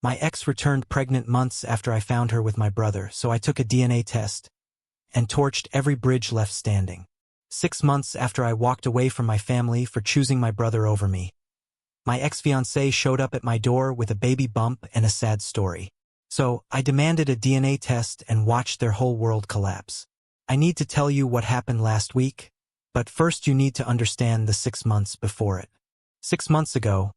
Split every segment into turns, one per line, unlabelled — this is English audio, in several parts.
My ex returned pregnant months after I found her with my brother, so I took a DNA test and torched every bridge left standing. 6 months after I walked away from my family for choosing my brother over me, my ex-fiancée showed up at my door with a baby bump and a sad story. So, I demanded a DNA test and watched their whole world collapse. I need to tell you what happened last week, but first you need to understand the 6 months before it. 6 months ago,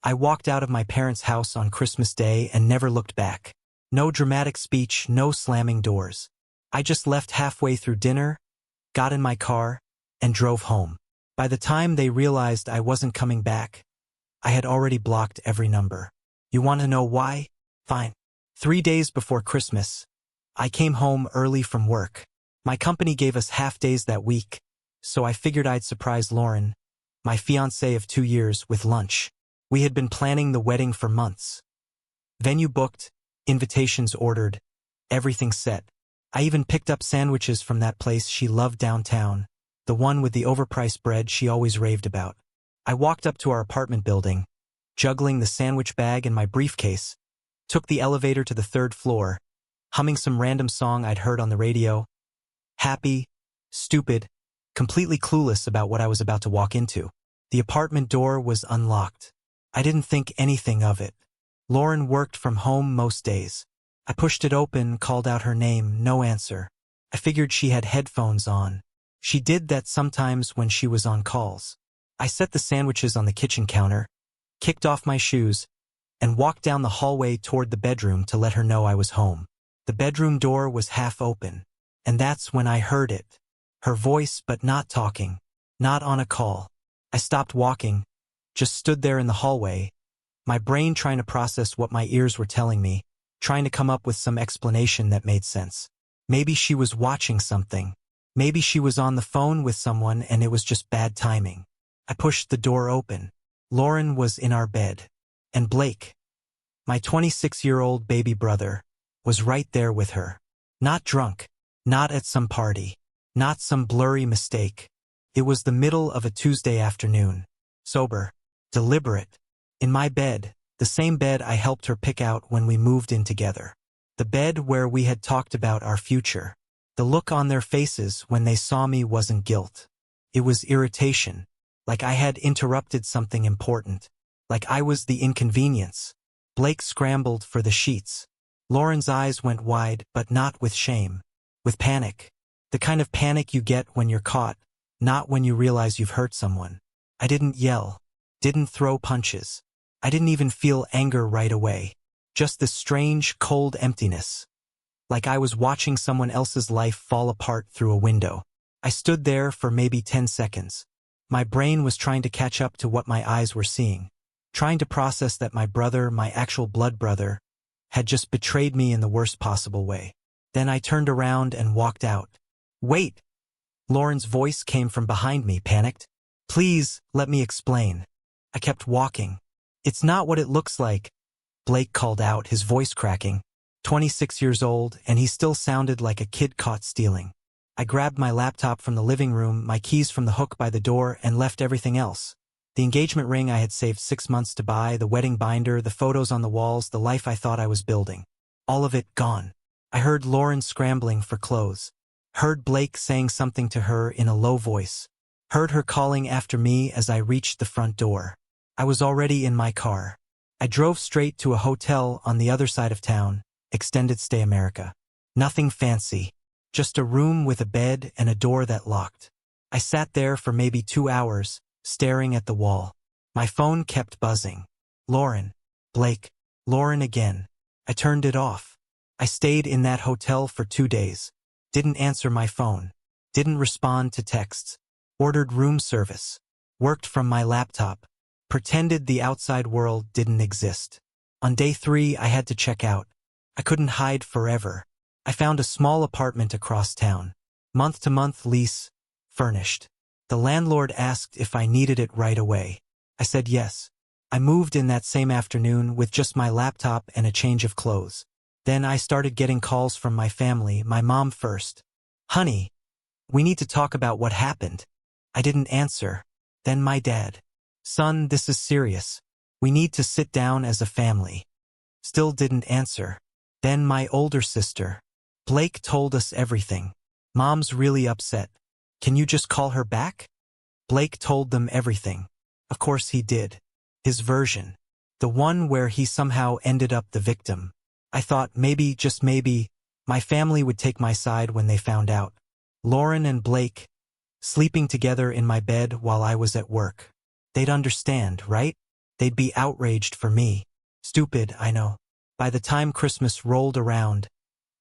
I walked out of my parents' house on Christmas Day and never looked back. No dramatic speech, no slamming doors. I just left halfway through dinner, got in my car, and drove home. By the time they realized I wasn't coming back, I had already blocked every number. You want to know why? Fine. 3 days before Christmas, I came home early from work. My company gave us half days that week, so I figured I'd surprise Lauren, my fiancée of 2 years, with lunch. We had been planning the wedding for months. Venue booked, invitations ordered, everything set. I even picked up sandwiches from that place she loved downtown, the one with the overpriced bread she always raved about. I walked up to our apartment building, juggling the sandwich bag and my briefcase, took the elevator to the 3rd floor, humming some random song I'd heard on the radio. Happy, stupid, completely clueless about what I was about to walk into. The apartment door was unlocked. I didn't think anything of it. Lauren worked from home most days. I pushed it open, called out her name, no answer. I figured she had headphones on. She did that sometimes when she was on calls. I set the sandwiches on the kitchen counter, kicked off my shoes, and walked down the hallway toward the bedroom to let her know I was home. The bedroom door was half open, and that's when I heard it. Her voice, but not talking, not on a call. I stopped walking, just stood there in the hallway, my brain trying to process what my ears were telling me, trying to come up with some explanation that made sense. Maybe she was watching something. Maybe she was on the phone with someone and it was just bad timing. I pushed the door open. Lauren was in our bed. And Blake, my 26-year-old baby brother, was right there with her. Not drunk, not at some party, not some blurry mistake. It was the middle of a Tuesday afternoon. Sober, deliberate, in my bed, the same bed I helped her pick out when we moved in together. The bed where we had talked about our future. The look on their faces when they saw me wasn't guilt. It was irritation, like I had interrupted something important, like I was the inconvenience. Blake scrambled for the sheets. Lauren's eyes went wide, but not with shame, with panic. The kind of panic you get when you're caught, not when you realize you've hurt someone. I didn't yell, didn't throw punches. I didn't even feel anger right away. Just this strange, cold emptiness. Like I was watching someone else's life fall apart through a window. I stood there for maybe 10 seconds. My brain was trying to catch up to what my eyes were seeing. Trying to process that my brother, my actual blood brother, had just betrayed me in the worst possible way. Then I turned around and walked out. Wait! Lauren's voice came from behind me, panicked. Please, let me explain. I kept walking. It's not what it looks like, Blake called out, his voice cracking. 26 years old, and he still sounded like a kid caught stealing. I grabbed my laptop from the living room, my keys from the hook by the door, and left everything else. The engagement ring I had saved 6 months to buy, the wedding binder, the photos on the walls, the life I thought I was building. All of it gone. I heard Lauren scrambling for clothes. Heard Blake saying something to her in a low voice. Heard her calling after me as I reached the front door. I was already in my car. I drove straight to a hotel on the other side of town, Extended Stay America. Nothing fancy, just a room with a bed and a door that locked. I sat there for maybe 2 hours, staring at the wall. My phone kept buzzing. Lauren, Blake, Lauren again. I turned it off. I stayed in that hotel for 2 days. Didn't answer my phone. Didn't respond to texts. Ordered room service. Worked from my laptop. Pretended the outside world didn't exist. On day 3, I had to check out. I couldn't hide forever. I found a small apartment across town. Month-to-month lease, furnished. The landlord asked if I needed it right away. I said yes. I moved in that same afternoon with just my laptop and a change of clothes. Then I started getting calls from my family, my mom first. Honey, we need to talk about what happened. I didn't answer. Then my dad. Son, this is serious. We need to sit down as a family. Still didn't answer. Then my older sister. Blake told us everything. Mom's really upset. Can you just call her back? Blake told them everything. Of course he did. His version. The one where he somehow ended up the victim. I thought maybe, just maybe, my family would take my side when they found out. Lauren and Blake, sleeping together in my bed while I was at work. They'd understand, right? They'd be outraged for me. Stupid, I know. By the time Christmas rolled around,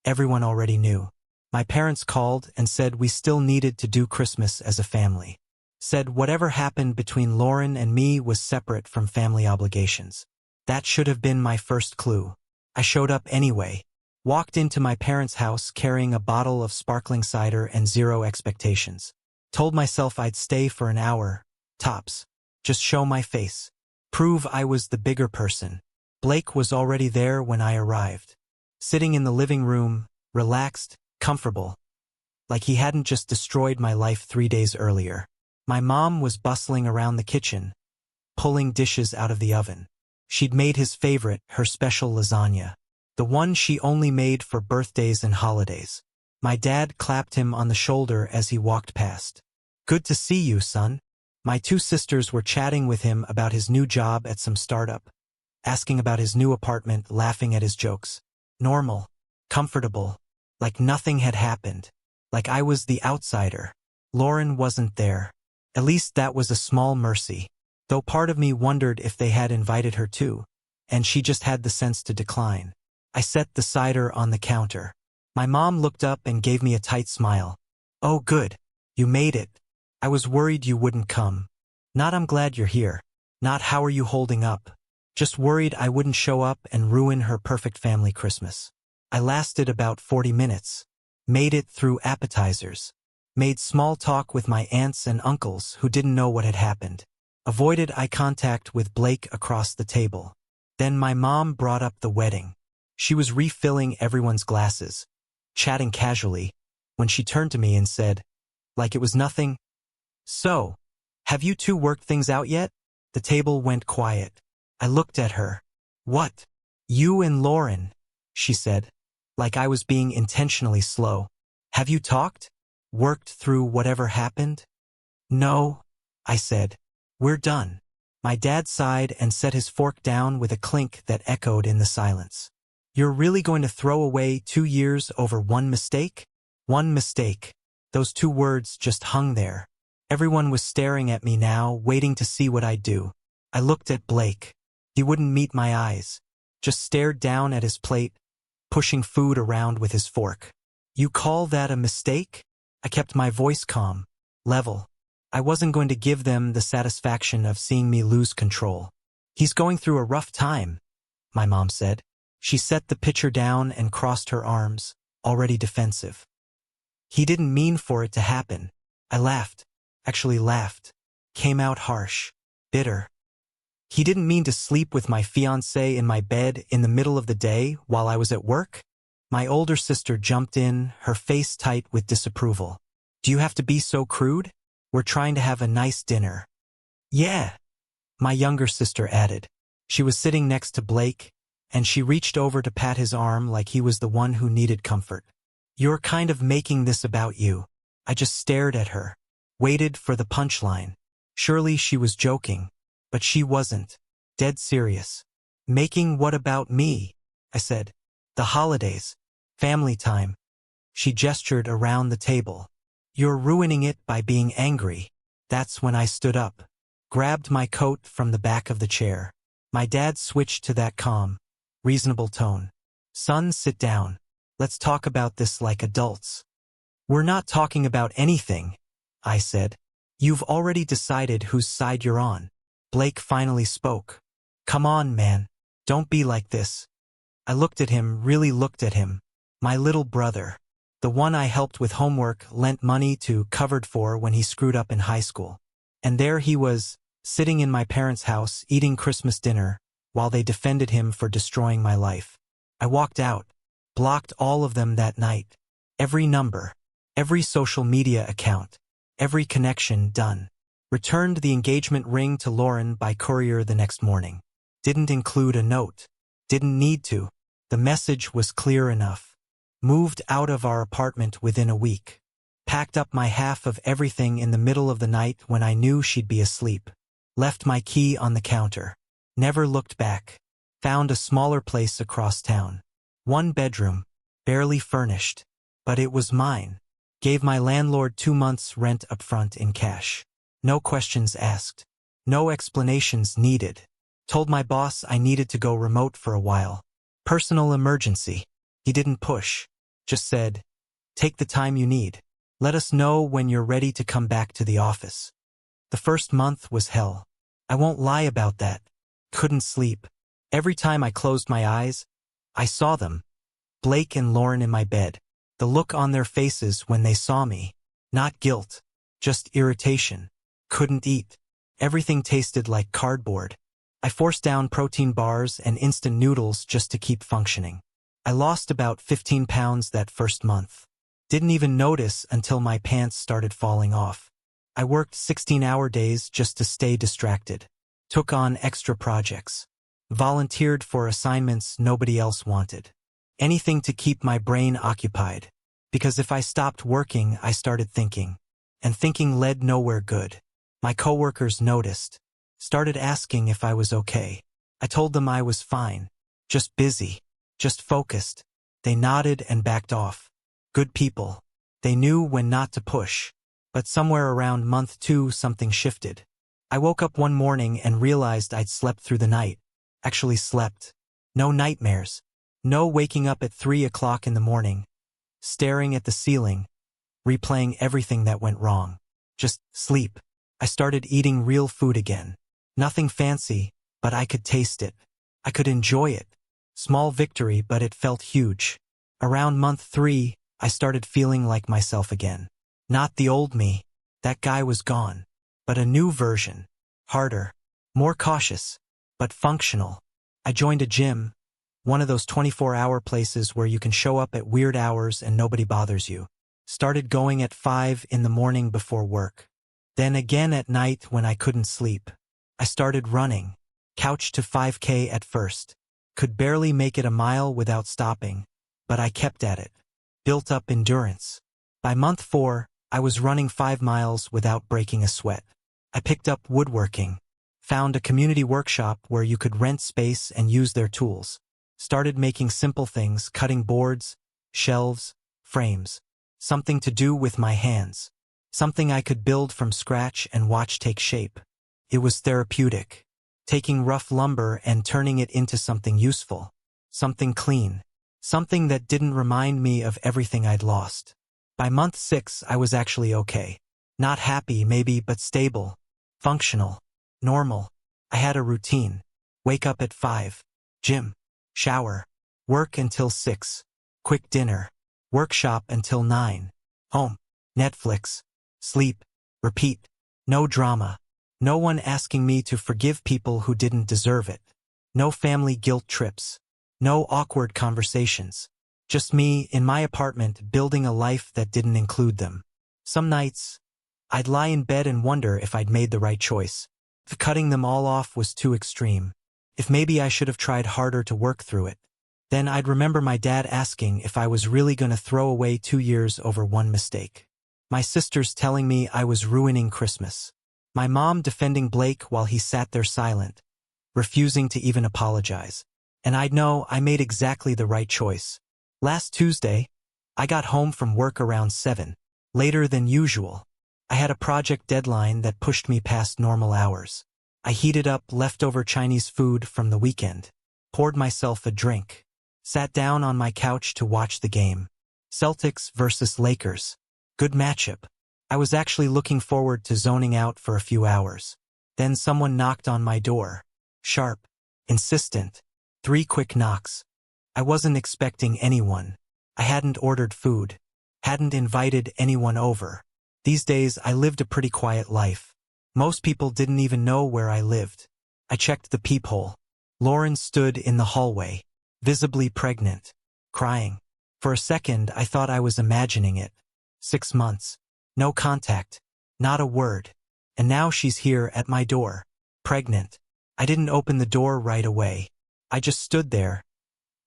everyone already knew. My parents called and said we still needed to do Christmas as a family. Said whatever happened between Lauren and me was separate from family obligations. That should have been my first clue. I showed up anyway. Walked into my parents' house carrying a bottle of sparkling cider and zero expectations. Told myself I'd stay for an hour, tops. Just show my face. Prove I was the bigger person. Blake was already there when I arrived. Sitting in the living room, relaxed, comfortable. Like he hadn't just destroyed my life 3 days earlier. My mom was bustling around the kitchen, pulling dishes out of the oven. She'd made his favorite, her special lasagna. The one she only made for birthdays and holidays. My dad clapped him on the shoulder as he walked past. Good to see you, son. My 2 sisters were chatting with him about his new job at some startup. Asking about his new apartment, laughing at his jokes. Normal. Comfortable. Like nothing had happened. Like I was the outsider. Lauren wasn't there. At least that was a small mercy. Though part of me wondered if they had invited her too. And she just had the sense to decline. I set the cider on the counter. My mom looked up and gave me a tight smile. Oh good. You made it. I was worried you wouldn't come. Not I'm glad you're here. Not how are you holding up. Just worried I wouldn't show up and ruin her perfect family Christmas. I lasted about 40 minutes. Made it through appetizers. Made small talk with my aunts and uncles who didn't know what had happened. Avoided eye contact with Blake across the table. Then my mom brought up the wedding. She was refilling everyone's glasses, chatting casually, when she turned to me and said, like it was nothing, "So, have you 2 worked things out yet?" The table went quiet. I looked at her. What? You and Lauren, she said, like I was being intentionally slow. Have you talked? Worked through whatever happened? No, I said. We're done. My dad sighed and set his fork down with a clink that echoed in the silence. You're really going to throw away 2 years over one mistake? One mistake. Those 2 words just hung there. Everyone was staring at me now, waiting to see what I'd do. I looked at Blake. He wouldn't meet my eyes. Just stared down at his plate, pushing food around with his fork. You call that a mistake? I kept my voice calm, level. I wasn't going to give them the satisfaction of seeing me lose control. He's going through a rough time, my mom said. She set the pitcher down and crossed her arms, already defensive. He didn't mean for it to happen. I laughed. Actually laughed. Came out harsh. Bitter. He didn't mean to sleep with my fiancée in my bed in the middle of the day while I was at work? My older sister jumped in, her face tight with disapproval. Do you have to be so crude? We're trying to have a nice dinner. Yeah, my younger sister added. She was sitting next to Blake, and she reached over to pat his arm like he was the one who needed comfort. You're kind of making this about you. I just stared at her, waited for the punchline. Surely she was joking, but she wasn't. Dead serious. Making what about me? I said. The holidays. Family time. She gestured around the table. You're ruining it by being angry. That's when I stood up. Grabbed my coat from the back of the chair. My dad switched to that calm, reasonable tone. Son, sit down. Let's talk about this like adults. We're not talking about anything, I said. You've already decided whose side you're on. Blake finally spoke. Come on, man. Don't be like this. I looked at him, really looked at him. My little brother. The one I helped with homework, lent money to, covered for when he screwed up in high school. And there he was, sitting in my parents' house, eating Christmas dinner, while they defended him for destroying my life. I walked out, blocked all of them that night. Every number, every social media account, every connection done. Returned the engagement ring to Lauren by courier the next morning. Didn't include a note. Didn't need to. The message was clear enough. Moved out of our apartment within a week. Packed up my half of everything in the middle of the night when I knew she'd be asleep. Left my key on the counter. Never looked back. Found a smaller place across town. 1 bedroom. Barely furnished. But it was mine. Gave my landlord 2 months' rent upfront in cash. No questions asked. No explanations needed. Told my boss I needed to go remote for a while. Personal emergency. He didn't push. Just said, take the time you need. Let us know when you're ready to come back to the office. The first month was hell. I won't lie about that. Couldn't sleep. Every time I closed my eyes, I saw them. Blake and Lauren in my bed. The look on their faces when they saw me. Not guilt. Just irritation. Couldn't eat. Everything tasted like cardboard. I forced down protein bars and instant noodles just to keep functioning. I lost about 15 pounds that first month. Didn't even notice until my pants started falling off. I worked 16-hour days just to stay distracted. Took on extra projects. Volunteered for assignments nobody else wanted. Anything to keep my brain occupied. Because if I stopped working, I started thinking. And thinking led nowhere good. My coworkers noticed. Started asking if I was okay. I told them I was fine. Just busy. Just focused. They nodded and backed off. Good people. They knew when not to push. But somewhere around month 2 something shifted. I woke up one morning and realized I'd slept through the night. Actually slept. No nightmares. No waking up at 3 o'clock in the morning. Staring at the ceiling. Replaying everything that went wrong. Just sleep. I started eating real food again. Nothing fancy, but I could taste it. I could enjoy it. Small victory, but it felt huge. Around month 3, I started feeling like myself again. Not the old me. That guy was gone. But a new version. Harder. More cautious. But functional. I joined a gym. One of those 24-hour places where you can show up at weird hours and nobody bothers you. Started going at 5 in the morning before work. Then again at night when I couldn't sleep. I started running. Couch to 5K at first. Could barely make it a mile without stopping. But I kept at it. Built up endurance. By month 4, I was running 5 miles without breaking a sweat. I picked up woodworking. Found a community workshop where you could rent space and use their tools. Started making simple things, cutting boards, shelves, frames. Something to do with my hands. Something I could build from scratch and watch take shape. It was therapeutic. Taking rough lumber and turning it into something useful. Something clean. Something that didn't remind me of everything I'd lost. By month 6, I was actually okay. Not happy, maybe, but stable. Functional. Normal. I had a routine. Wake up at 5. Gym. Shower. Work until 6. Quick dinner. Workshop until 9. Home. Netflix. Sleep. Repeat. No drama. No one asking me to forgive people who didn't deserve it. No family guilt trips. No awkward conversations. Just me in my apartment building a life that didn't include them. Some nights, I'd lie in bed and wonder if I'd made the right choice. If cutting them all off was too extreme. If maybe I should have tried harder to work through it. Then I'd remember my dad asking if I was really going to throw away 2 years over one mistake. My sisters telling me I was ruining Christmas. My mom defending Blake while he sat there silent, refusing to even apologize. And I'd know I made exactly the right choice. Last Tuesday, I got home from work around 7, later than usual. I had a project deadline that pushed me past normal hours. I heated up leftover Chinese food from the weekend, poured myself a drink, sat down on my couch to watch the game. Celtics versus Lakers. Good matchup. I was actually looking forward to zoning out for a few hours. Then someone knocked on my door. Sharp. Insistent. 3 quick knocks. I wasn't expecting anyone. I hadn't ordered food. Hadn't invited anyone over. These days I lived a pretty quiet life. Most people didn't even know where I lived. I checked the peephole. Lauren stood in the hallway, visibly pregnant, crying. For a second I thought I was imagining it. 6 months. No contact. Not a word. And now she's here at my door. Pregnant. I didn't open the door right away. I just stood there,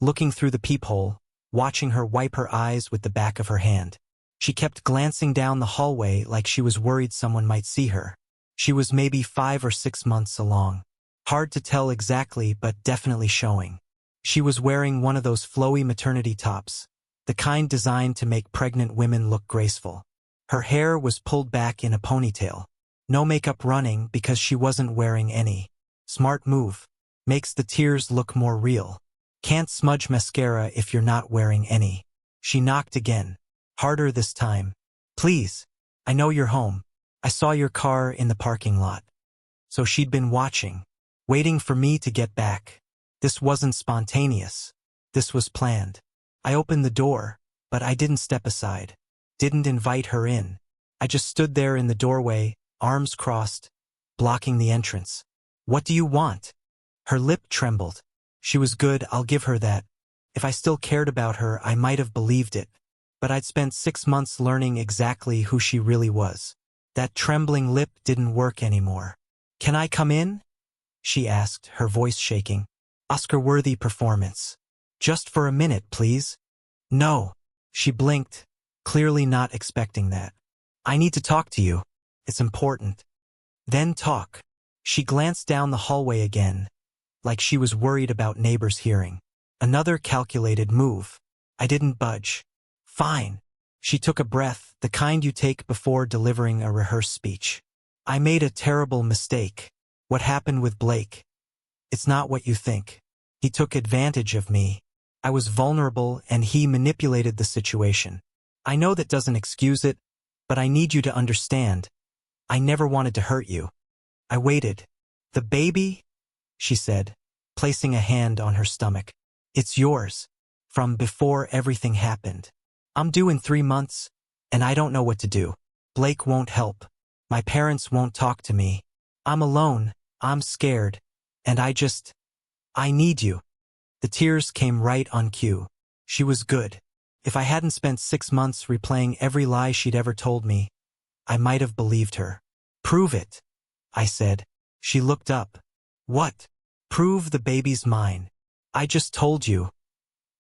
looking through the peephole, watching her wipe her eyes with the back of her hand. She kept glancing down the hallway like she was worried someone might see her. She was maybe 5 or 6 months along. Hard to tell exactly, but definitely showing. She was wearing one of those flowy maternity tops, the kind designed to make pregnant women look graceful. Her hair was pulled back in a ponytail. No makeup running because she wasn't wearing any. Smart move. Makes the tears look more real. Can't smudge mascara if you're not wearing any. She knocked again. Harder this time. Please. I know you're home. I saw your car in the parking lot. So she'd been watching, waiting for me to get back. This wasn't spontaneous. This was planned. I opened the door, but I didn't step aside. Didn't invite her in. I just stood there in the doorway, arms crossed, blocking the entrance. What do you want? Her lip trembled. She was good, I'll give her that. If I still cared about her, I might have believed it. But I'd spent 6 months learning exactly who she really was. That trembling lip didn't work anymore. Can I come in? She asked, her voice shaking. Oscar-worthy performance. Just for a minute, please. No. She blinked, clearly not expecting that. I need to talk to you. It's important. Then talk. She glanced down the hallway again, like she was worried about neighbors hearing. Another calculated move. I didn't budge. Fine. She took a breath, the kind you take before delivering a rehearsed speech. I made a terrible mistake. What happened with Blake? It's not what you think. He took advantage of me. I was vulnerable and he manipulated the situation. I know that doesn't excuse it, but I need you to understand. I never wanted to hurt you. I waited. The baby? She said, placing a hand on her stomach. It's yours. From before everything happened. I'm due in 3 months, and I don't know what to do. Blake won't help. My parents won't talk to me. I'm alone, I'm scared, and I need you. The tears came right on cue. She was good. If I hadn't spent 6 months replaying every lie she'd ever told me, I might have believed her. Prove it, I said. She looked up. What? Prove the baby's mine. I just told you.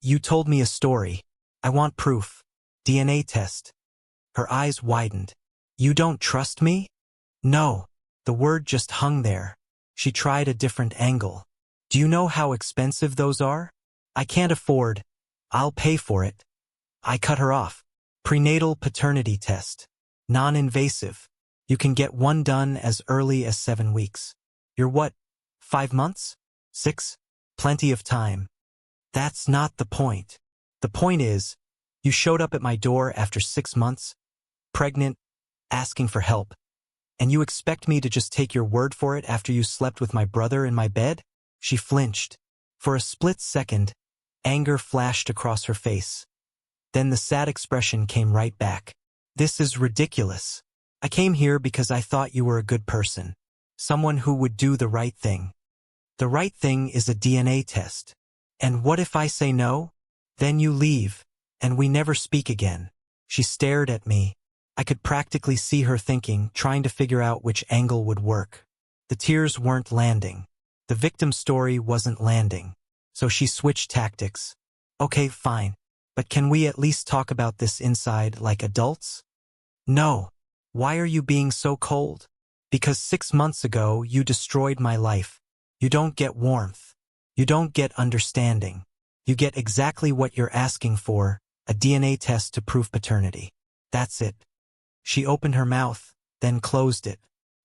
You told me a story. I want proof. DNA test. Her eyes widened. You don't trust me? No. The word just hung there. She tried a different angle. Do you know how expensive those are? I can't afford. I'll pay for it. I cut her off. Prenatal paternity test. Non-invasive. You can get one done as early as 7 weeks. You're what? 5 months? 6? Plenty of time. That's not the point. The point is, you showed up at my door after 6 months, pregnant, asking for help, and you expect me to just take your word for it after you slept with my brother in my bed? She flinched. For a split second, anger flashed across her face. Then the sad expression came right back. This is ridiculous. I came here because I thought you were a good person, someone who would do the right thing. The right thing is a DNA test. And what if I say no? Then you leave, and we never speak again. She stared at me. I could practically see her thinking, trying to figure out which angle would work. The tears weren't landing. The victim story wasn't landing. So she switched tactics. Okay, fine. But can we at least talk about this inside like adults? No. Why are you being so cold? Because 6 months ago you destroyed my life. You don't get warmth. You don't get understanding. You get exactly what you're asking for, a DNA test to prove paternity. That's it. She opened her mouth, then closed it.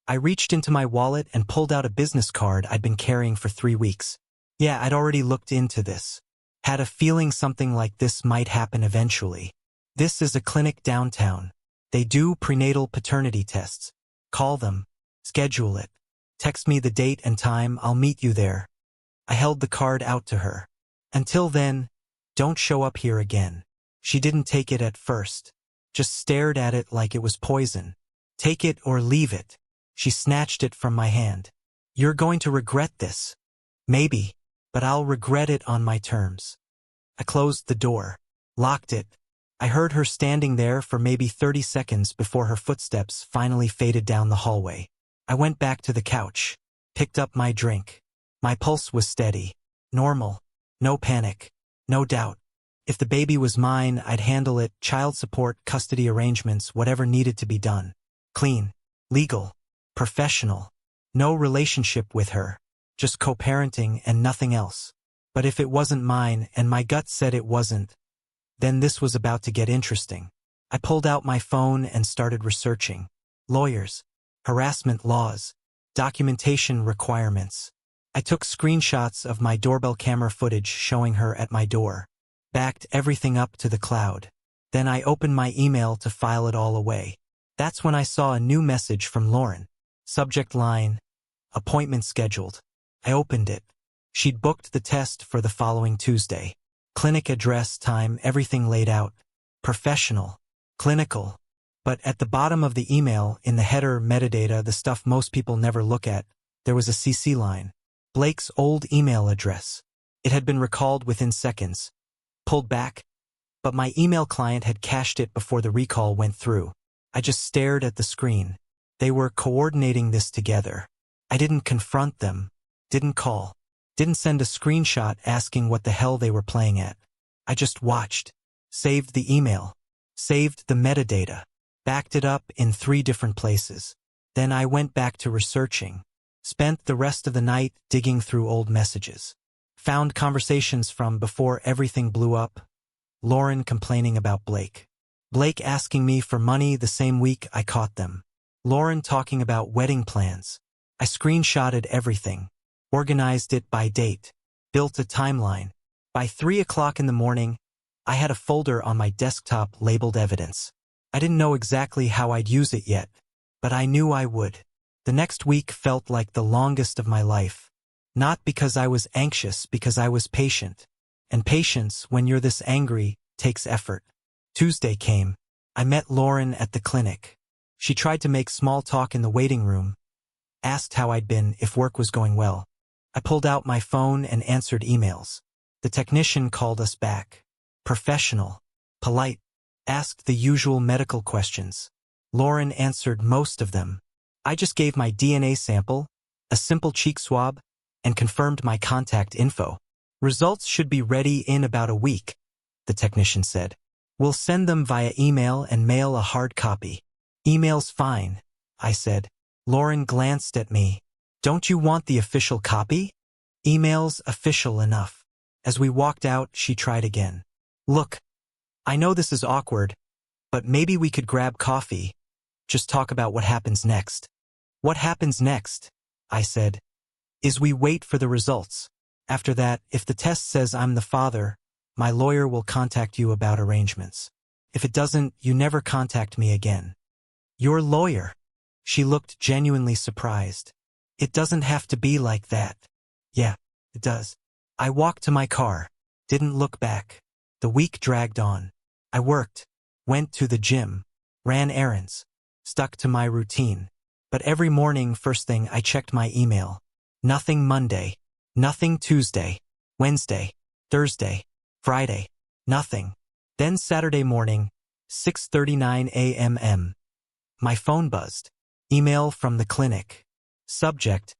I reached into my wallet and pulled out a business card I'd been carrying for 3 weeks. Yeah, I'd already looked into this. Had a feeling something like this might happen eventually. This is a clinic downtown. They do prenatal paternity tests. Call them. Schedule it. Text me the date and time, I'll meet you there. I held the card out to her. Until then, don't show up here again. She didn't take it at first. Just stared at it like it was poison. Take it or leave it. She snatched it from my hand. You're going to regret this. Maybe, but I'll regret it on my terms. I closed the door, locked it. I heard her standing there for maybe 30 seconds before her footsteps finally faded down the hallway. I went back to the couch, picked up my drink. My pulse was steady. Normal. No panic. No doubt. If the baby was mine, I'd handle it, child support, custody arrangements, whatever needed to be done. Clean. Legal. Professional. No relationship with her. Just co-parenting and nothing else. But if it wasn't mine, and my gut said it wasn't, then this was about to get interesting. I pulled out my phone and started researching. Lawyers. Harassment laws. Documentation requirements. I took screenshots of my doorbell camera footage showing her at my door. Backed everything up to the cloud. Then I opened my email to file it all away. That's when I saw a new message from Lauren. Subject line, appointment scheduled. I opened it. She'd booked the test for the following Tuesday. Clinic address, time, everything laid out. Professional. Clinical. But at the bottom of the email, in the header metadata, the stuff most people never look at, there was a CC line. Blake's old email address. It had been recalled within seconds. Pulled back. But my email client had cached it before the recall went through. I just stared at the screen. They were coordinating this together. I didn't confront them. Didn't call. Didn't send a screenshot asking what the hell they were playing at. I just watched. Saved the email. Saved the metadata. Backed it up in 3 different places. Then I went back to researching. Spent the rest of the night digging through old messages. Found conversations from before everything blew up. Lauren complaining about Blake. Blake asking me for money the same week I caught them. Lauren talking about wedding plans. I screenshotted everything. Organized it by date. Built a timeline. By 3 o'clock in the morning, I had a folder on my desktop labeled evidence. I didn't know exactly how I'd use it yet, but I knew I would. The next week felt like the longest of my life. Not because I was anxious, because I was patient. And patience, when you're this angry, takes effort. Tuesday came. I met Lauren at the clinic. She tried to make small talk in the waiting room. Asked how I'd been, if work was going well. I pulled out my phone and answered emails. The technician called us back. Professional. Polite. Asked the usual medical questions. Lauren answered most of them. I just gave my DNA sample, a simple cheek swab, and confirmed my contact info. Results should be ready in about a week, the technician said. We'll send them via email and mail a hard copy. Email's fine, I said. Lauren glanced at me. Don't you want the official copy? Email's official enough. As we walked out, she tried again. Look, I know this is awkward, but maybe we could grab coffee. Just talk about what happens next. What happens next, I said, is we wait for the results. After that, if the test says I'm the father, my lawyer will contact you about arrangements. If it doesn't, you never contact me again. Your lawyer? She looked genuinely surprised. It doesn't have to be like that. Yeah, it does. I walked to my car. Didn't look back. The week dragged on. I worked. Went to the gym. Ran errands. Stuck to my routine. But every morning, first thing, I checked my email. Nothing Monday. Nothing Tuesday. Wednesday. Thursday. Friday. Nothing. Then Saturday morning, 6:39 a.m. My phone buzzed. Email from the clinic. Subject,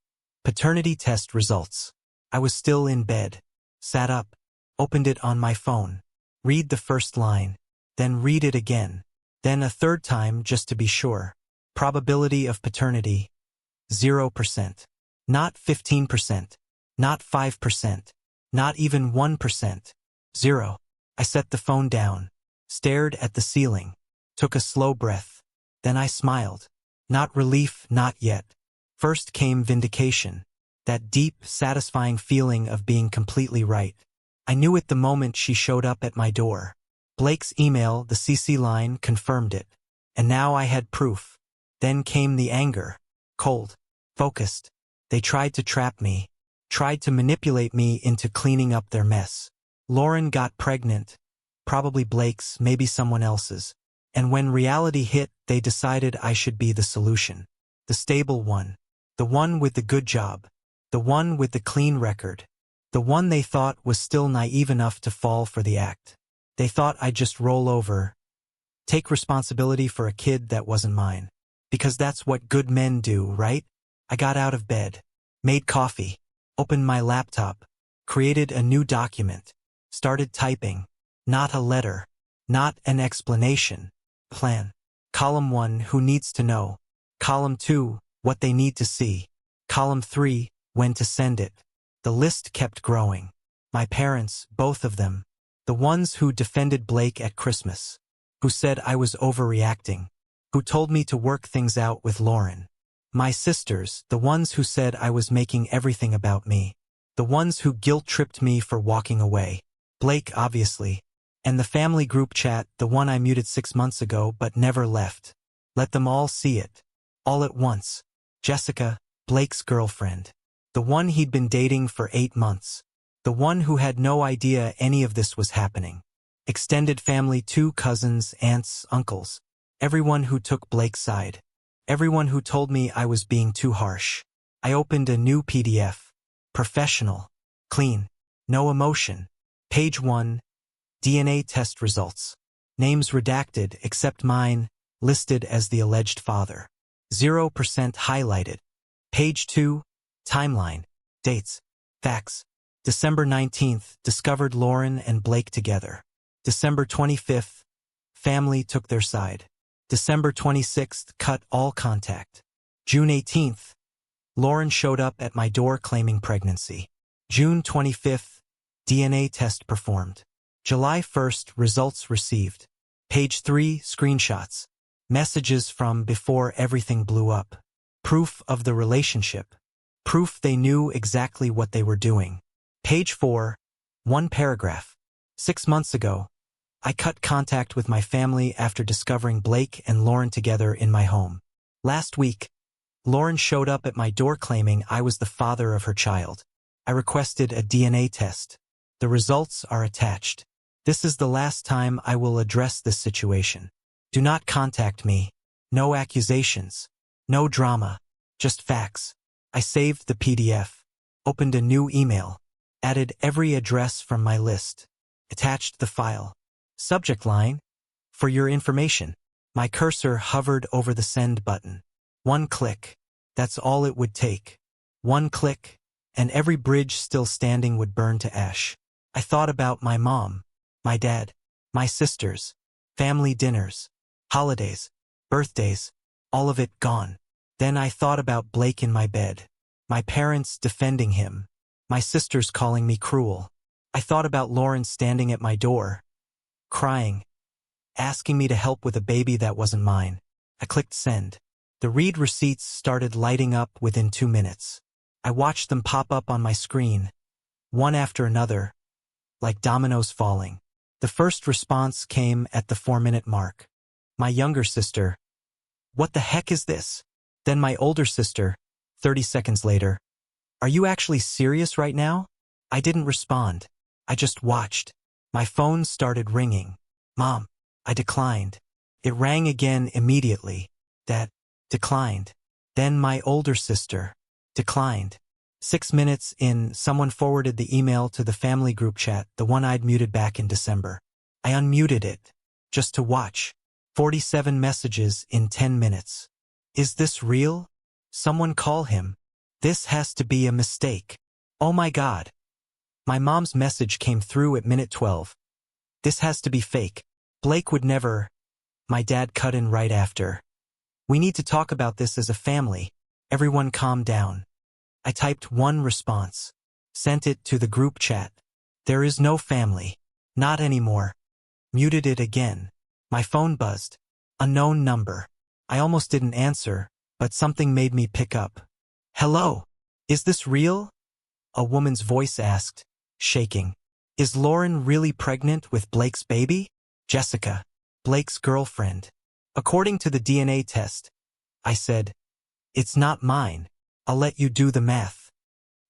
paternity test results. I was still in bed. Sat up. Opened it on my phone. Read the first line. Then read it again. Then a third time just to be sure. Probability of paternity, 0%. Not 15%. Not 5%. Not even 1%. 0. I set the phone down. Stared at the ceiling. Took a slow breath. Then I smiled. Not relief, not yet. First came vindication. That deep, satisfying feeling of being completely right. I knew it the moment she showed up at my door. Blake's email, the CC line, confirmed it. And now I had proof. Then came the anger. Cold. Focused. They tried to trap me. Tried to manipulate me into cleaning up their mess. Lauren got pregnant. Probably Blake's, maybe someone else's. And when reality hit, they decided I should be the solution. The stable one. The one with the good job. The one with the clean record. The one they thought was still naive enough to fall for the act. They thought I'd just roll over. Take responsibility for a kid that wasn't mine. Because that's what good men do, right? I got out of bed. Made coffee. Opened my laptop. Created a new document. Started typing. Not a letter. Not an explanation. Plan. Column 1, who needs to know. Column 2, what they need to see. Column 3, when to send it. The list kept growing. My parents, both of them. The ones who defended Blake at Christmas. Who said I was overreacting. Who told me to work things out with Lauren. My sisters, the ones who said I was making everything about me. The ones who guilt-tripped me for walking away. Blake, obviously. And the family group chat, the one I muted 6 months ago but never left. Let them all see it. All at once. Jessica, Blake's girlfriend. The one he'd been dating for 8 months. The one who had no idea any of this was happening. Extended family, 2 cousins, aunts, uncles. Everyone who took Blake's side. Everyone who told me I was being too harsh. I opened a new PDF. Professional. Clean. No emotion. Page 1. DNA test results. Names redacted except mine, listed as the alleged father. 0% highlighted. Page 2. Timeline. Dates. Facts. December 19th, discovered Lauren and Blake together. December 25th, family took their side. December 26th, cut all contact. June 18th, Lauren showed up at my door claiming pregnancy. June 25th, DNA test performed. July 1st, results received. Page 3, screenshots. Messages from before everything blew up. Proof of the relationship. Proof they knew exactly what they were doing. Page 4, 1 paragraph. 6 months ago, I cut contact with my family after discovering Blake and Lauren together in my home. Last week, Lauren showed up at my door claiming I was the father of her child. I requested a DNA test. The results are attached. This is the last time I will address this situation. Do not contact me. No accusations. No drama. Just facts. I saved the PDF. Opened a new email. Added every address from my list. Attached the file. Subject line. For your information. My cursor hovered over the send button. 1 click. That's all it would take. 1 click, and every bridge still standing would burn to ash. I thought about my mom, my dad, my sisters, family dinners, holidays, birthdays, all of it gone. Then I thought about Blake in my bed. My parents defending him. My sisters calling me cruel. I thought about Lauren standing at my door, crying, asking me to help with a baby that wasn't mine. I clicked send. The read receipts started lighting up within 2 minutes. I watched them pop up on my screen, one after another, like dominoes falling. The first response came at the 4-minute mark. My younger sister, "What the heck is this?" Then my older sister, 30 seconds later, "Are you actually serious right now?" I didn't respond. I just watched. My phone started ringing. "Mom." I declined. It rang again immediately. Dad. Declined. Then my older sister. Declined. 6 minutes in, someone forwarded the email to the family group chat, the one I'd muted back in December. I unmuted it, just to watch. 47 messages in 10 minutes. Is this real? Someone call him. This has to be a mistake. Oh my God. My mom's message came through at minute 12. This has to be fake. Blake would never. My dad cut in right after. We need to talk about this as a family. Everyone calm down. I typed one response. Sent it to the group chat. There is no family. Not anymore. Muted it again. My phone buzzed. Unknown number. I almost didn't answer, but something made me pick up. Hello. Is this real? A woman's voice asked, shaking. Is Lauren really pregnant with Blake's baby? Jessica, Blake's girlfriend. According to the DNA test, I said, it's not mine. I'll let you do the math.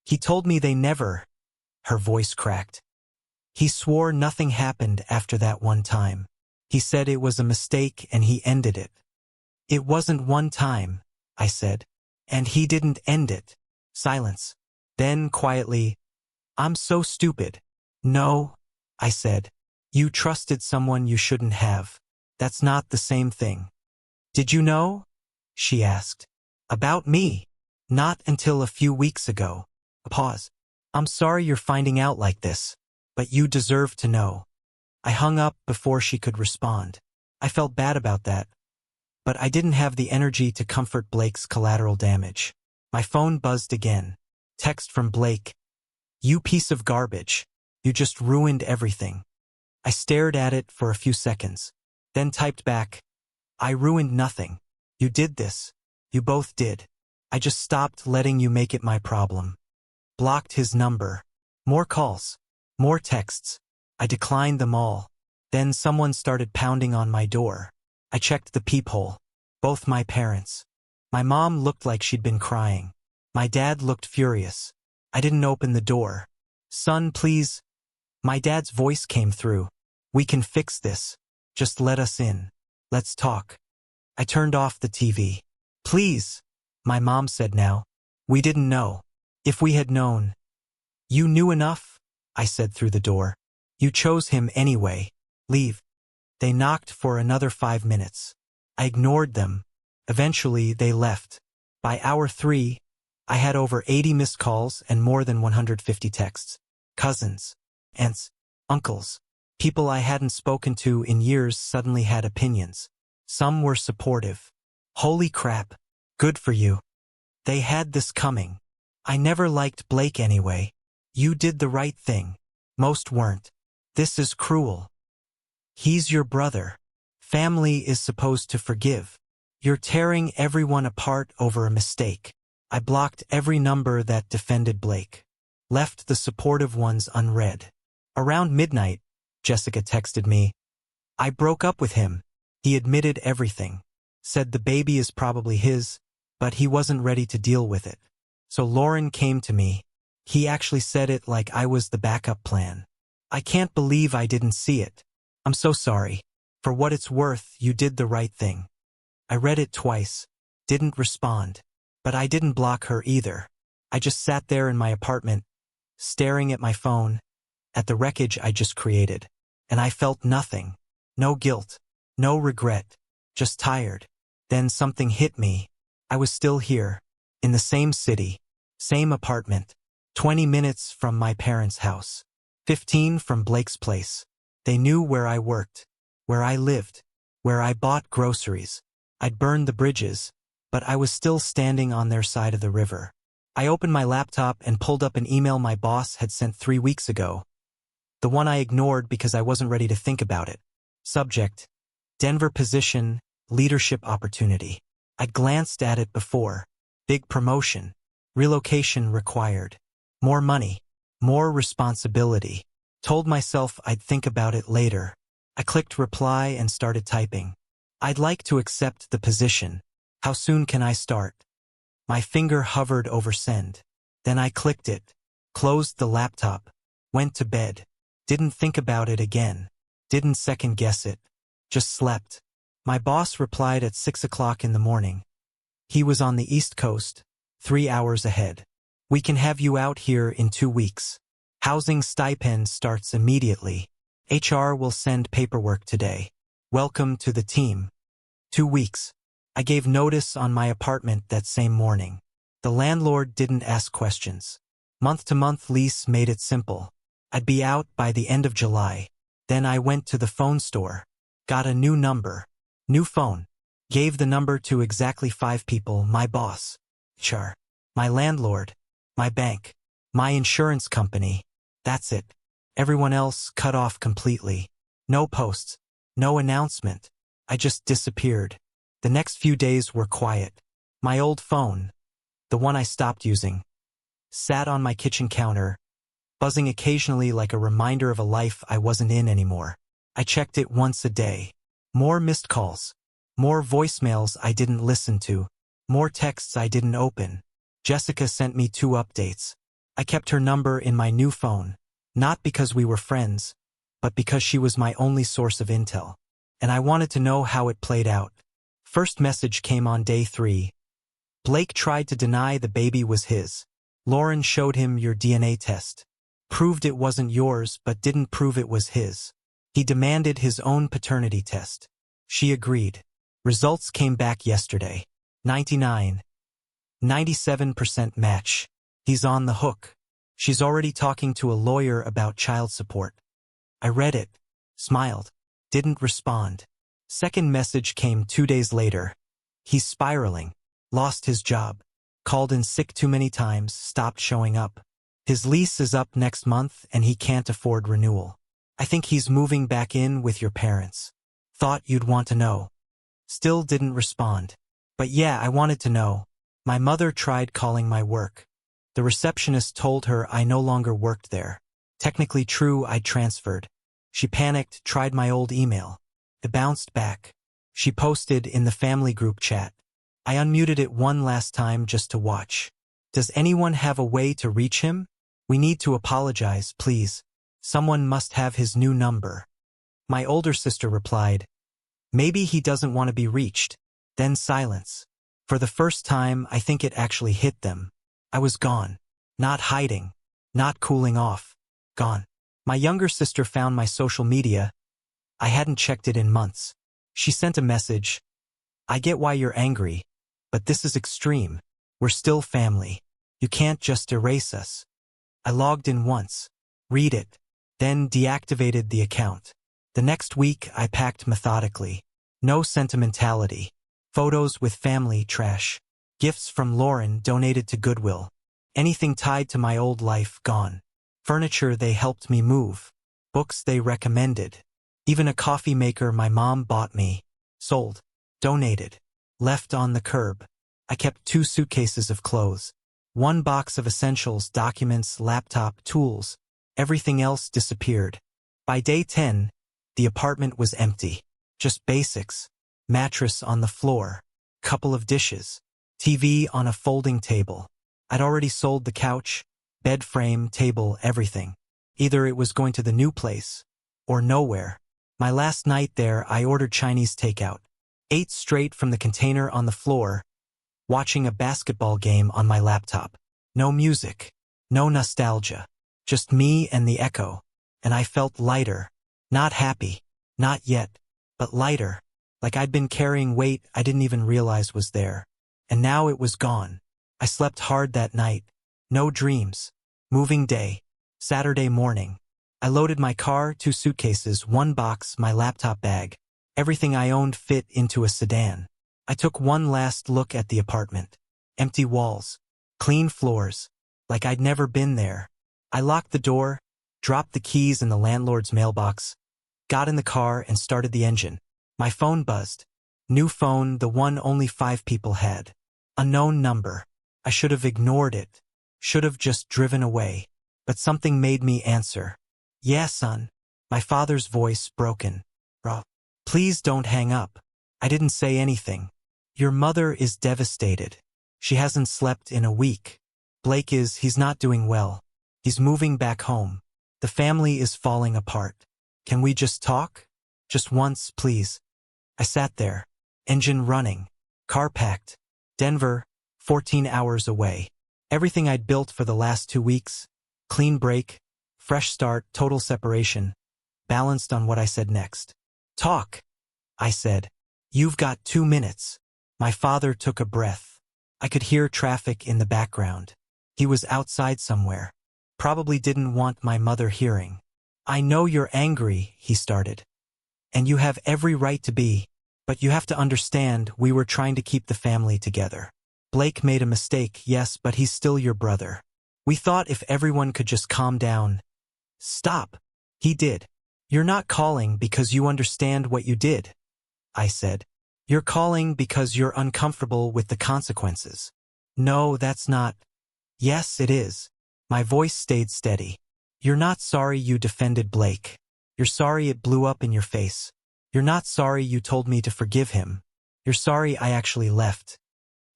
He told me they never. Her voice cracked. He swore nothing happened after that one time. He said it was a mistake and he ended it. It wasn't one time, I said. And he didn't end it. Silence. Then quietly, I'm so stupid. No, I said. You trusted someone you shouldn't have. That's not the same thing. Did you know? She asked. About me. Not until a few weeks ago. A pause. I'm sorry you're finding out like this, but you deserve to know. I hung up before she could respond. I felt bad about that, but I didn't have the energy to comfort Blake's collateral damage. My phone buzzed again. Text from Blake. You piece of garbage. You just ruined everything. I stared at it for a few seconds, then typed back, I ruined nothing. You did this. You both did. I just stopped letting you make it my problem. Blocked his number. More calls. More texts. I declined them all. Then someone started pounding on my door. I checked the peephole. Both my parents. My mom looked like she'd been crying. My dad looked furious. I didn't open the door. Son, please. My dad's voice came through. We can fix this. Just let us in. Let's talk. I turned off the TV. Please, my mom said now. We didn't know. If we had known. You knew enough, I said through the door. You chose him anyway. Leave. They knocked for another 5 minutes. I ignored them. Eventually, they left. By hour 3, I had over 80 missed calls and more than 150 texts. Cousins, aunts, uncles, people I hadn't spoken to in years suddenly had opinions. Some were supportive. Holy crap. Good for you. They had this coming. I never liked Blake anyway. You did the right thing. Most weren't. This is cruel. He's your brother. Family is supposed to forgive. You're tearing everyone apart over a mistake. I blocked every number that defended Blake. Left the supportive ones unread. Around midnight, Jessica texted me. I broke up with him. He admitted everything. Said the baby is probably his, but he wasn't ready to deal with it. So Lauren came to me. He actually said it like I was the backup plan. I can't believe I didn't see it. I'm so sorry. For what it's worth, you did the right thing. I read it twice. Didn't respond. But I didn't block her either. I just sat there in my apartment, staring at my phone, at the wreckage I just created. And I felt nothing. No guilt. No regret. Just tired. Then something hit me. I was still here. In the same city. Same apartment. 20 minutes from my parents' house. 15 from Blake's place. They knew where I worked. Where I lived. Where I bought groceries. I'd burned the bridges, but I was still standing on their side of the river. I opened my laptop and pulled up an email my boss had sent 3 weeks ago. The one I ignored because I wasn't ready to think about it. Subject: Denver position, leadership opportunity. I'd glanced at it before. Big promotion. Relocation required. More money. More responsibility. Told myself I'd think about it later. I clicked reply and started typing. I'd like to accept the position. How soon can I start? My finger hovered over send. Then I clicked it. Closed the laptop. Went to bed. Didn't think about it again. Didn't second guess it. Just slept. My boss replied at 6 o'clock in the morning. He was on the East Coast, 3 hours ahead. We can have you out here in 2 weeks. Housing stipend starts immediately. HR will send paperwork today. Welcome to the team. 2 weeks. I gave notice on my apartment that same morning. The landlord didn't ask questions. Month-to-month lease made it simple. I'd be out by the end of July. Then I went to the phone store. Got a new number. New phone. Gave the number to exactly 5 people: my boss, HR, my landlord, my bank, my insurance company. That's it. Everyone else cut off completely. No posts. No announcement. I just disappeared. The next few days were quiet. My old phone, the one I stopped using, sat on my kitchen counter, buzzing occasionally like a reminder of a life I wasn't in anymore. I checked it once a day. More missed calls. More voicemails I didn't listen to. More texts I didn't open. Jessica sent me 2 updates. I kept her number in my new phone, not because we were friends, but because she was my only source of intel. And I wanted to know how it played out. First message came on day 3. Blake tried to deny the baby was his. Lauren showed him your DNA test. Proved it wasn't yours, but didn't prove it was his. He demanded his own paternity test. She agreed. Results came back yesterday. 99. 97% match. He's on the hook. She's already talking to a lawyer about child support. I read it, smiled, didn't respond. Second message came 2 days later. He's spiraling, lost his job, called in sick too many times, stopped showing up. His lease is up next month and he can't afford renewal. I think he's moving back in with your parents. Thought you'd want to know. Still didn't respond. But yeah, I wanted to know. My mother tried calling my work. The receptionist told her I no longer worked there. Technically true, I'd transferred. She panicked, tried my old email. It bounced back. She posted in the family group chat. I unmuted it one last time just to watch. Does anyone have a way to reach him? We need to apologize, please. Someone must have his new number. My older sister replied, maybe he doesn't want to be reached. Then silence. For the first time, I think it actually hit them. I was gone. Not hiding. Not cooling off. Gone. My younger sister found my social media. I hadn't checked it in months. She sent a message. I get why you're angry, but this is extreme. We're still family. You can't just erase us. I logged in once. Read it. Then deactivated the account. The next week, I packed methodically. No sentimentality. Photos with family trash. Gifts from Lauren donated to Goodwill. Anything tied to my old life gone. Furniture they helped me move. Books they recommended. Even a coffee maker my mom bought me. Sold. Donated. Left on the curb. I kept 2 suitcases of clothes. 1 box of essentials, documents, laptop, tools. Everything else disappeared. By day 10, the apartment was empty. Just basics. Mattress on the floor. Couple of dishes. TV on a folding table. I'd already sold the couch, bed frame, table, everything. Either it was going to the new place, or nowhere. My last night there, I ordered Chinese takeout. Ate straight from the container on the floor, watching a basketball game on my laptop. No music. No nostalgia. Just me and the echo. And I felt lighter. Not happy. Not yet. But lighter. Like I'd been carrying weight I didn't even realize was there. And now it was gone. I slept hard that night. No dreams. Moving day. Saturday morning. I loaded my car, 2 suitcases, 1 box, my laptop bag. Everything I owned fit into a sedan. I took one last look at the apartment. Empty walls. Clean floors. Like I'd never been there. I locked the door, dropped the keys in the landlord's mailbox, got in the car and started the engine. My phone buzzed. New phone, the one only 5 people had. Unknown number. I should have ignored it. Should have just driven away. But something made me answer. Yeah, son. My father's voice broken. Bro. Please don't hang up. I didn't say anything. Your mother is devastated. She hasn't slept in a week. Blake he's not doing well. He's moving back home. The family is falling apart. Can we just talk? Just once, please. I sat there. Engine running. Car packed. Denver, 14 hours away. Everything I'd built for the last 2 weeks. Clean break. Fresh start, total separation. Balanced on what I said next. Talk, I said. You've got 2 minutes. My father took a breath. I could hear traffic in the background. He was outside somewhere. Probably didn't want my mother hearing. I know you're angry, he started. And you have every right to be, but you have to understand we were trying to keep the family together. Blake made a mistake, yes, but he's still your brother. We thought if everyone could just calm down. Stop. He did. You're not calling because you understand what you did, I said. You're calling because you're uncomfortable with the consequences. No, that's not. Yes, it is. My voice stayed steady. You're not sorry you defended Blake. You're sorry it blew up in your face. You're not sorry you told me to forgive him. You're sorry I actually left.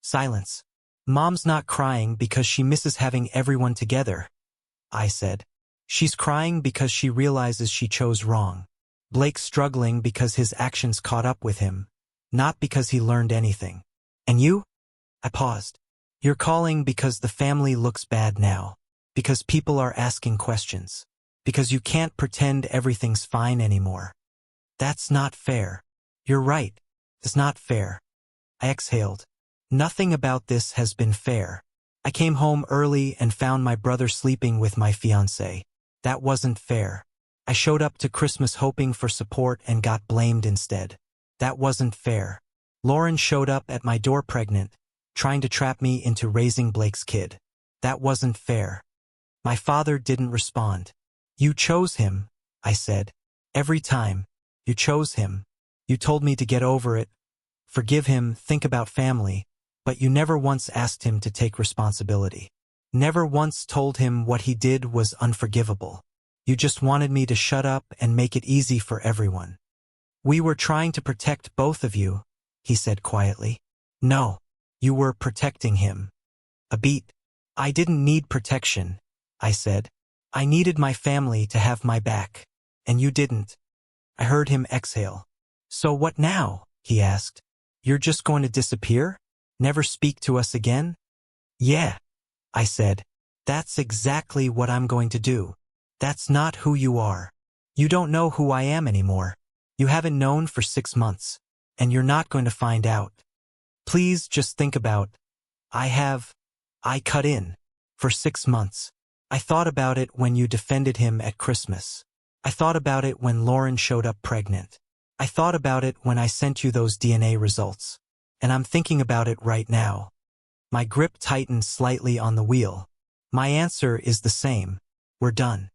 Silence. Mom's not crying because she misses having everyone together, I said. She's crying because she realizes she chose wrong. Blake's struggling because his actions caught up with him, not because he learned anything. And you? I paused. You're calling because the family looks bad now. Because people are asking questions. Because you can't pretend everything's fine anymore. That's not fair. You're right. It's not fair. I exhaled. Nothing about this has been fair. I came home early and found my brother sleeping with my fiancée. That wasn't fair. I showed up to Christmas hoping for support and got blamed instead. That wasn't fair. Lauren showed up at my door pregnant, trying to trap me into raising Blake's kid. That wasn't fair. My father didn't respond. You chose him, I said. Every time. You chose him. You told me to get over it, forgive him, think about family, but you never once asked him to take responsibility. Never once told him what he did was unforgivable. You just wanted me to shut up and make it easy for everyone. We were trying to protect both of you, he said quietly. No, you were protecting him. A beat. I didn't need protection, I said. I needed my family to have my back. And you didn't. I heard him exhale. So what now? He asked. You're just going to disappear? Never speak to us again? Yeah, I said. That's exactly what I'm going to do. That's not who you are. You don't know who I am anymore. You haven't known for 6 months. And you're not going to find out. Please just think about, I cut in. For 6 months. I thought about it when you defended him at Christmas. I thought about it when Lauren showed up pregnant. I thought about it when I sent you those DNA results. And I'm thinking about it right now. My grip tightened slightly on the wheel. My answer is the same. We're done.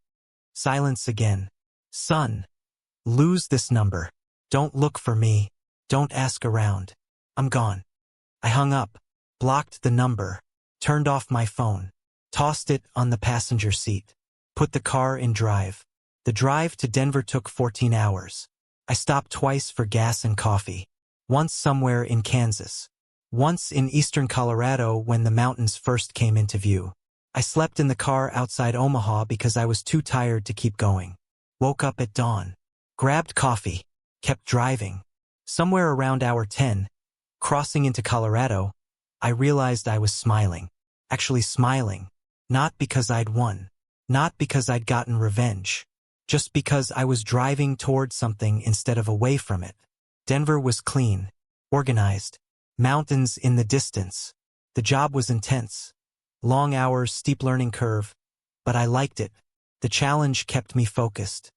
Silence again. Son. Lose this number. Don't look for me. Don't ask around. I'm gone. I hung up, blocked the number, turned off my phone, tossed it on the passenger seat, put the car in drive. The drive to Denver took 14 hours. I stopped twice for gas and coffee. Once somewhere in Kansas. Once in eastern Colorado when the mountains first came into view. I slept in the car outside Omaha because I was too tired to keep going. Woke up at dawn. Grabbed coffee. Kept driving. Somewhere around hour 10, crossing into Colorado, I realized I was smiling. Actually smiling. Not because I'd won. Not because I'd gotten revenge. Just because I was driving toward something instead of away from it. Denver was clean, organized, mountains in the distance. The job was intense. Long hours, steep learning curve. But I liked it. The challenge kept me focused.